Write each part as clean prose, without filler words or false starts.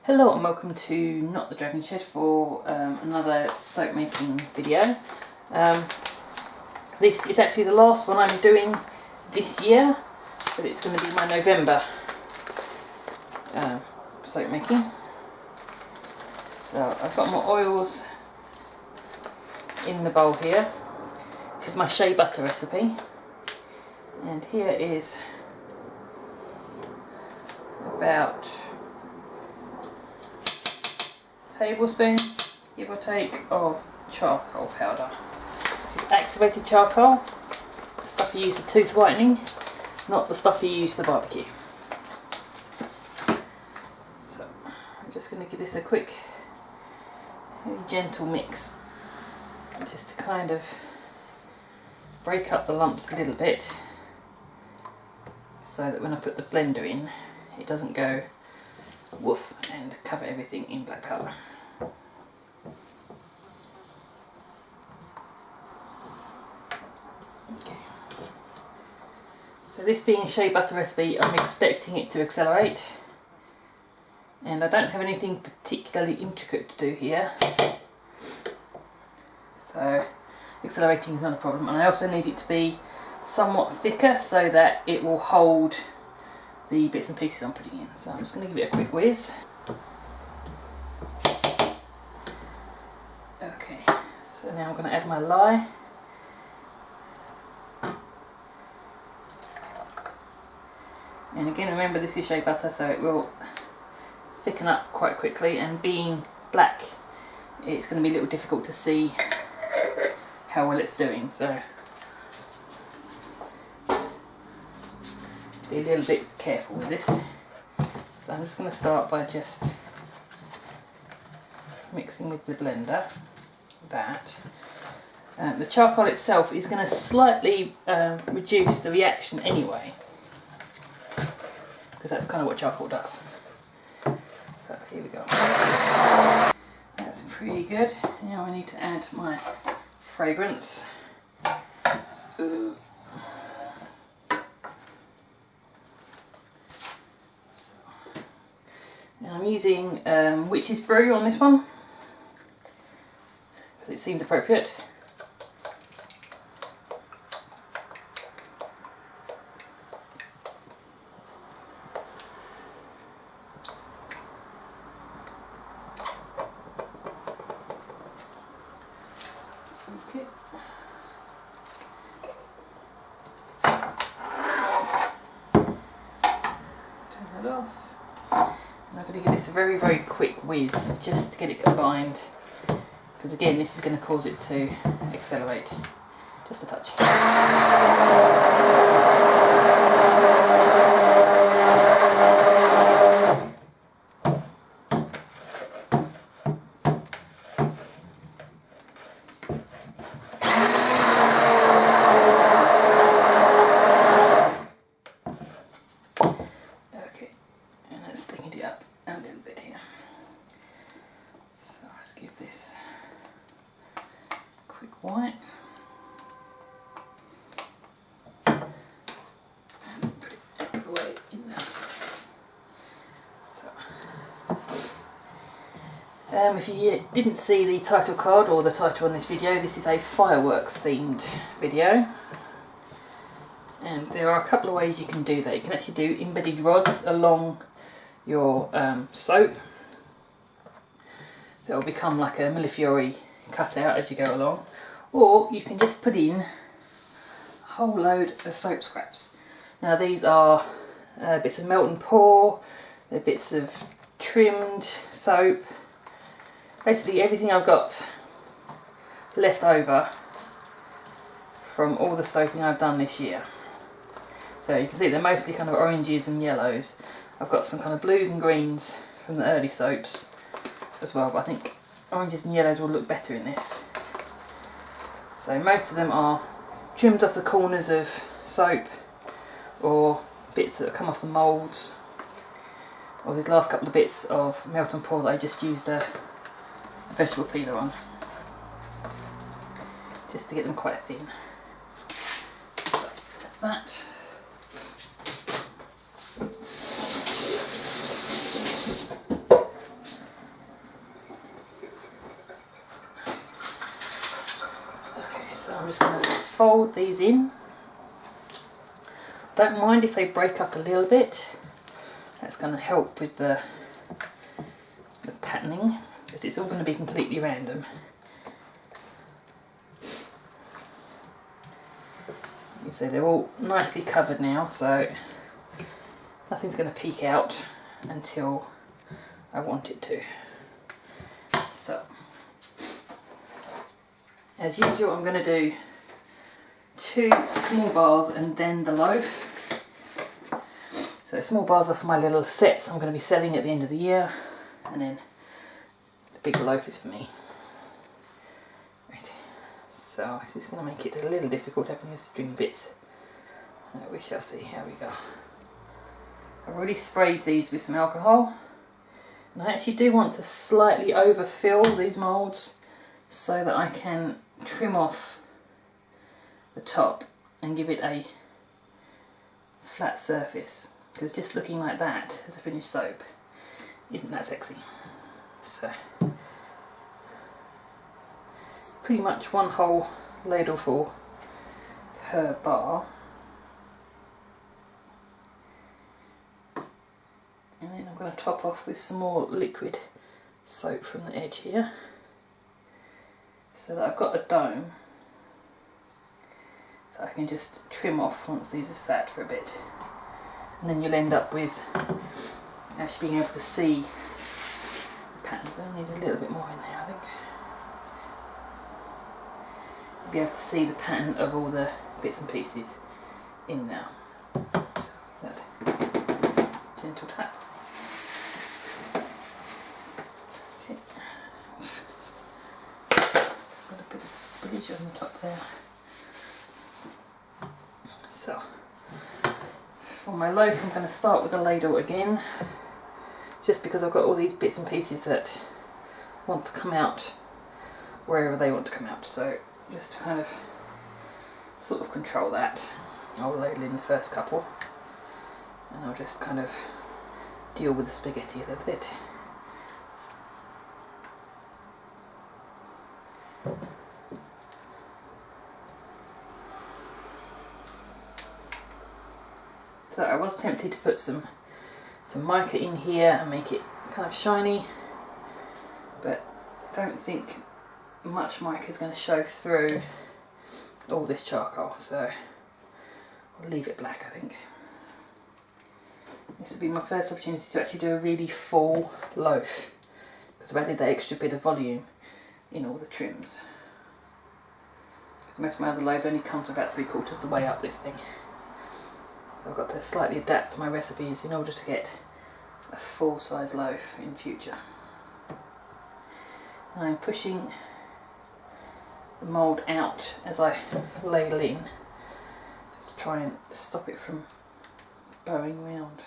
Hello and welcome to Not the Dragon Shed for another soap making video. This is actually the last one I'm doing this year, but it's going to be my November soap making. So I've got my oils in the bowl here. This is my shea butter recipe, and here is about tablespoon, give or take, of charcoal powder. This is activated charcoal, the stuff you use for tooth whitening, not the stuff you use for the barbecue. So I'm just going to give this a quick, really gentle mix, just to kind of break up the lumps a little bit, so that when I put the blender in, it doesn't go woof and cover everything in black powder. Okay. So this being a shea butter recipe, I'm expecting it to accelerate, and I don't have anything particularly intricate to do here, so accelerating is not a problem. And I also need it to be somewhat thicker so that it will hold the bits and pieces I'm putting in. So I'm just going to give it a quick whiz. Okay, so now I'm going to add my lye. And again, remember, this is shea butter, so it will thicken up quite quickly, and being black, it's going to be a little difficult to see how well it's doing, so be a little bit careful with this. So I'm just going to start by just mixing with the blender that. The charcoal itself is going to slightly reduce the reaction anyway, because that's kind of what charcoal does. So here we go. That's pretty good. Now I need to add my fragrance. Ooh. And I'm using Witch's Brew on this one, because it seems appropriate. Okay. Turn that off. I'm going to give this a very, very quick whiz just to get it combined, because again, this is going to cause it to accelerate just a touch. Okay, and that's sticking it up a little bit here. So let's give this a quick wipe and put it out of the way in there. So, if you didn't see the title card or the title on this video, this is a fireworks themed video. And there are a couple of ways you can do that. You can actually do embedded rods along your soap. That will become like a Millefiori cutout as you go along. Or you can just put in a whole load of soap scraps. Now these are bits of melt and pour, they're bits of trimmed soap. Basically everything I've got left over from all the soaping I've done this year. So you can see they're mostly kind of oranges and yellows. I've got some kind of blues and greens from the early soaps as well, but I think oranges and yellows will look better in this. So most of them are trimmed off the corners of soap, or bits that have come off the moulds, or these last couple of bits of melt and pour that I just used a vegetable peeler on, just to get them quite thin. So that's that. I'm just going to fold these in. Don't mind if they break up a little bit. That's going to help with the patterning, because it's all going to be completely random. You see they're all nicely covered now, so nothing's going to peek out until I want it to. So, as usual, I'm going to do 2 small bars and then the loaf. So small bars are for my little sets I'm going to be selling at the end of the year, and then the big loaf is for me. Right, so this is going to make it a little difficult having these string bits. We shall see how we go. I've already sprayed these with some alcohol, and I actually do want to slightly overfill these moulds so that I can trim off the top and give it a flat surface, because just looking like that as a finished soap isn't that sexy. So pretty much 1 whole ladleful per bar, and then I'm going to top off with some more liquid soap from the edge here, so that I've got a dome that I can just trim off once these have sat for a bit. And then you'll end up with actually being able to see the patterns. I need a little bit more in there, I think. You'll be able to see the pattern of all the bits and pieces in there. So that gentle tap. Okay. Got a bit of spillage on the top there. So, for my loaf I'm going to start with the ladle again, just because I've got all these bits and pieces that want to come out wherever they want to come out, so just to kind of sort of control that, I'll ladle in the first couple and I'll just kind of deal with the spaghetti a little bit. So I was tempted to put some mica in here and make it kind of shiny, but I don't think much mica is going to show through all this charcoal, so I'll leave it black, I think. This will be my first opportunity to actually do a really full loaf, because I've added that extra bit of volume in all the trims. Because most of my other loaves only come to about 3/4 the way up this thing. I've got to slightly adapt my recipes in order to get a full size loaf in future. And I'm pushing the mould out as I ladle in, just to try and stop it from bowing round.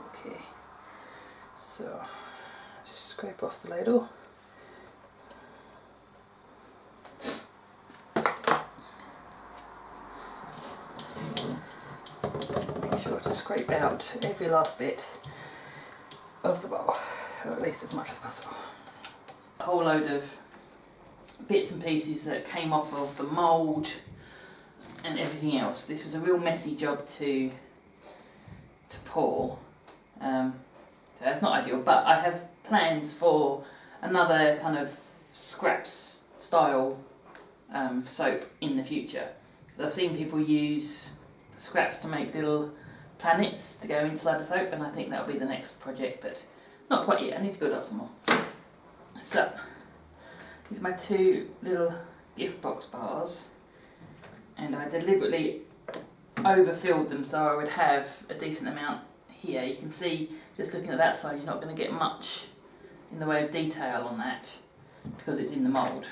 Okay, so just scrape off the ladle. To scrape out every last bit of the bowl, or at least as much as possible. A whole load of bits and pieces that came off of the mould and everything else. This was a real messy job to pour, so that's not ideal, but I have plans for another kind of scraps style soap in the future. I've seen people use the scraps to make little planets to go inside the soap, and I think that'll be the next project, but not quite yet. I need to build up some more. So these are my 2 little gift box bars, and I deliberately overfilled them so I would have a decent amount here. You can see, just looking at that side, you're not going to get much in the way of detail on that because it's in the mould.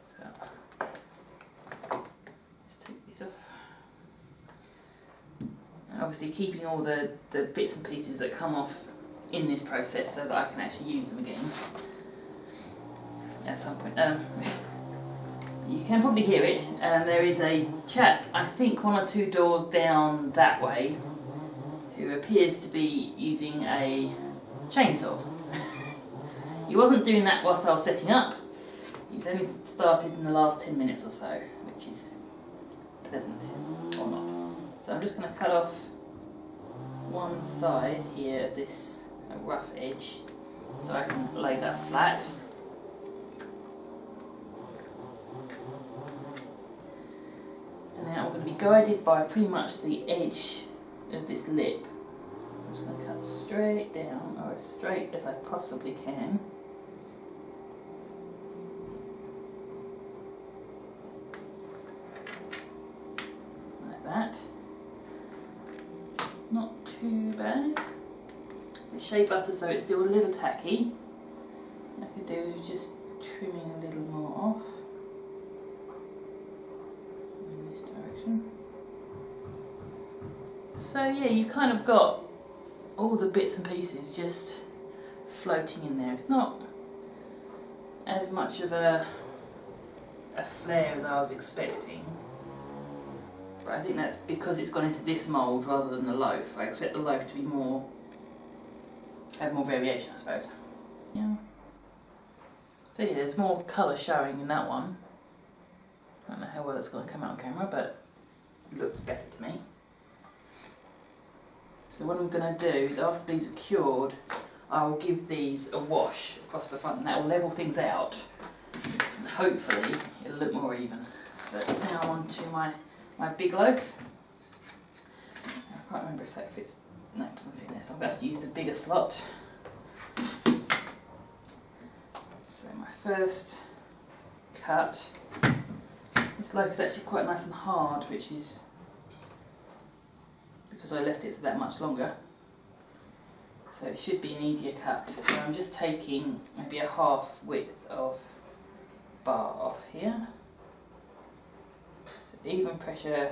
So let's take these off. Obviously keeping all the bits and pieces that come off in this process so that I can actually use them again at some point. You can probably hear it. There is a chap, I think 1 or 2 doors down that way, who appears to be using a chainsaw. He wasn't doing that whilst I was setting up. He's only started in the last 10 minutes or so, which is pleasant, or not. So I'm just going to cut off one side here of this rough edge so I can lay that flat. And now I'm going to be guided by pretty much the edge of this lip. I'm just going to cut straight down, or as straight as I possibly can. Like that. Not too bad. The shea butter, so it's still a little tacky. What I could do is just trimming a little more off in this direction. So yeah, you kind of got all the bits and pieces just floating in there. It's not as much of a flare as I was expecting. But I think that's because it's gone into this mould rather than the loaf. I expect the loaf to be have more variation, I suppose. Yeah. So yeah, there's more colour showing in that one. I don't know how well it's going to come out on camera, but it looks better to me. So what I'm going to do is, after these are cured, I will give these a wash across the front, and that will level things out. And hopefully it'll look more even. So now I'm on to my big loaf. I can't remember if that fits. No, it doesn't fit there, so I'm going to have to use the bigger slot. So my first cut. This loaf is actually quite nice and hard, which is because I left it for that much longer. So it should be an easier cut. So I'm just taking maybe a half width of bar off here. So even pressure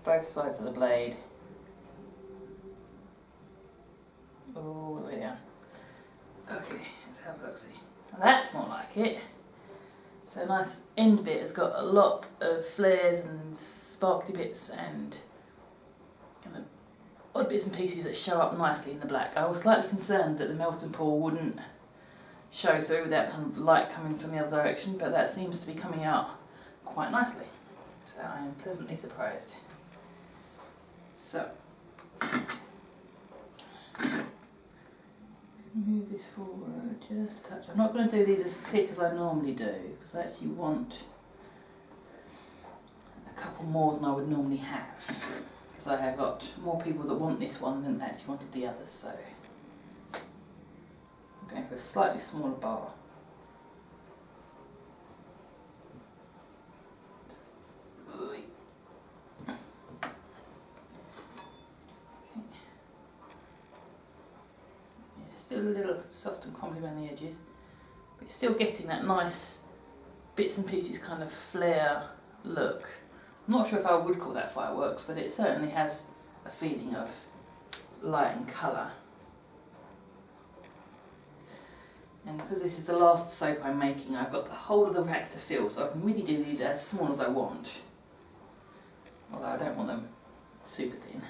both sides of the blade all the way down. Okay, let's have a look see. That's more like it. So a nice end bit has got a lot of flares and sparkly bits and kind of odd bits and pieces that show up nicely in the black. I was slightly concerned that the melt and pour wouldn't show through without kind of light coming from the other direction, but that seems to be coming out quite nicely. So I am pleasantly surprised. So, move this forward just a touch. I'm not going to do these as thick as I normally do, because I actually want a couple more than I would normally have. Because I have got more people that want this one than actually wanted the others, so I'm going for a slightly smaller bar. Still a little soft and crumbly around the edges, but you're still getting that nice bits and pieces kind of flare look. I'm not sure if I would call that fireworks, but it certainly has a feeling of light and colour. And because this is the last soap I'm making, I've got the whole of the rack to fill, so I can really do these as small as I want. Although I don't want them super thin.